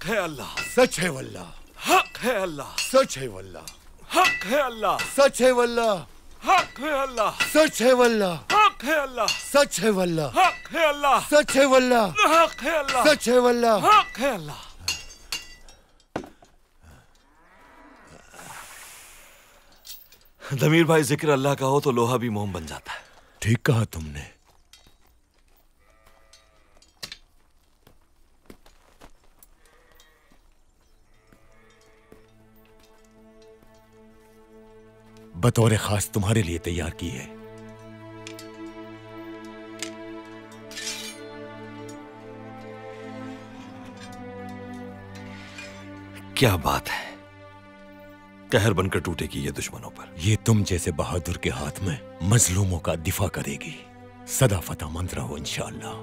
हक है अल्लाह, सच है वल्लाह, हक है अल्लाह, सच है वल्लाह, हक है अल्लाह, सच है वल्लाह, हक है अल्लाह, सच है वल्लाह, हक है अल्लाह, सच है वल्लाह, हक है अल्लाह, सच है वल्लाह, हक है अल्लाह, सच है वल्लाह, हक है अल्लाह। दमीर भाई, जिक्र अल्लाह का हो तो लोहा भी मोम बन जाता है। ठीक कहा तुमने। बतौर खास तुम्हारे लिए तैयार की है। क्या बात है, कहर बनकर टूटेगी ये दुश्मनों पर। ये तुम जैसे बहादुर के हाथ में मजलूमों का दिफा करेगी। सदा फतहमंद रहो इंशाअल्लाह।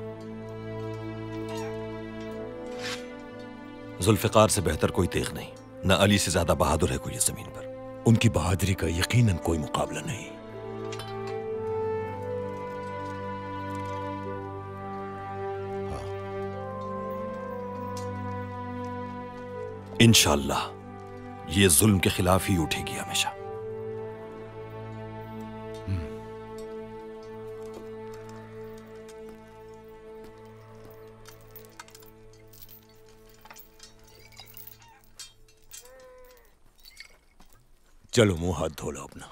जुल्फिकार से बेहतर कोई तेग नहीं, न अली से ज्यादा बहादुर है कोई इस जमीन पर। उनकी बहादुरी का यकीनन कोई मुकाबला नहीं। इंशाअल्लाह ये जुल्म के खिलाफ ही उठेगी हमेशा। चलो मुंह हाथ धो लो अपना।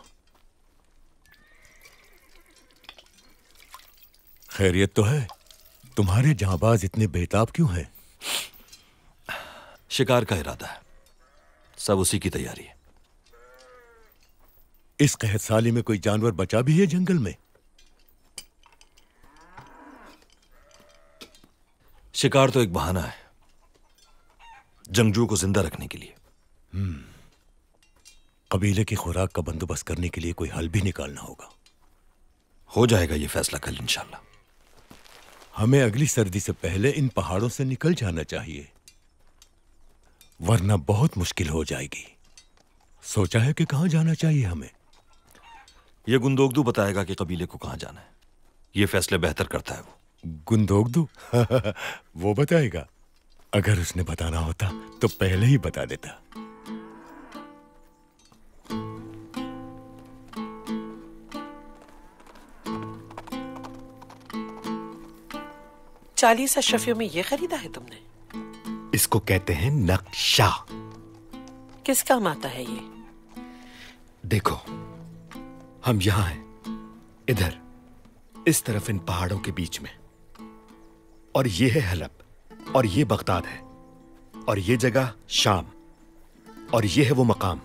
खैरियत तो है? तुम्हारे जांबाज इतने बेताब क्यों हैं? शिकार का इरादा है, सब उसी की तैयारी है। इस कहत साली में कोई जानवर बचा भी है जंगल में? शिकार तो एक बहाना है जंगजू को जिंदा रखने के लिए। कबीले की खुराक का बंदोबस्त करने के लिए कोई हल भी निकालना होगा। हो जाएगा ये फैसला कल इंशाअल्लाह। हमें अगली सर्दी से पहले इन पहाड़ों से निकल जाना चाहिए, वरना बहुत मुश्किल हो जाएगी। सोचा है कि कहां जाना चाहिए हमें? यह गुंदोगदू बताएगा कि कबीले को कहां जाना है। यह फैसले बेहतर करता है वो। गुंदोगदू? वो बताएगा? अगर उसने बताना होता तो पहले ही बता देता। चालीस अशरफियों में ये खरीदा है तुमने? इसको कहते हैं नक्शा। किस काम आता है ये? देखो, हम यहां हैं, इधर इस तरफ इन पहाड़ों के बीच में, और ये है हलब, और ये बगदाद है, और ये जगह शाम, और ये है वो मकाम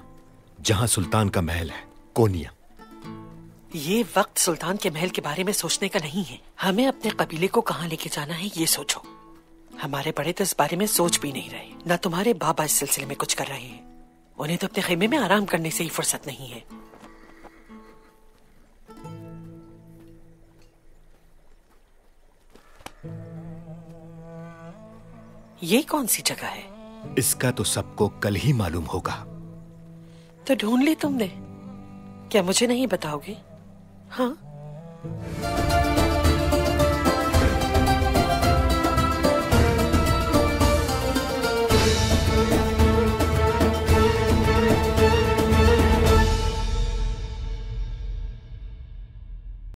जहां सुल्तान का महल है, कोनिया। ये वक्त सुल्तान के महल के बारे में सोचने का नहीं है। हमें अपने कबीले को कहां लेके जाना है ये सोचो। हमारे बड़े तो इस बारे में सोच भी नहीं रहे, ना तुम्हारे बाबा इस सिलसिले में कुछ कर रहे हैं। उन्हें तो अपने खेमे में आराम करने से ही फुर्सत नहीं है। ये कौन सी जगह है? इसका तो सबको कल ही मालूम होगा। तो ढूंढ ली तुमने, क्या मुझे नहीं बताओगे? हाँ।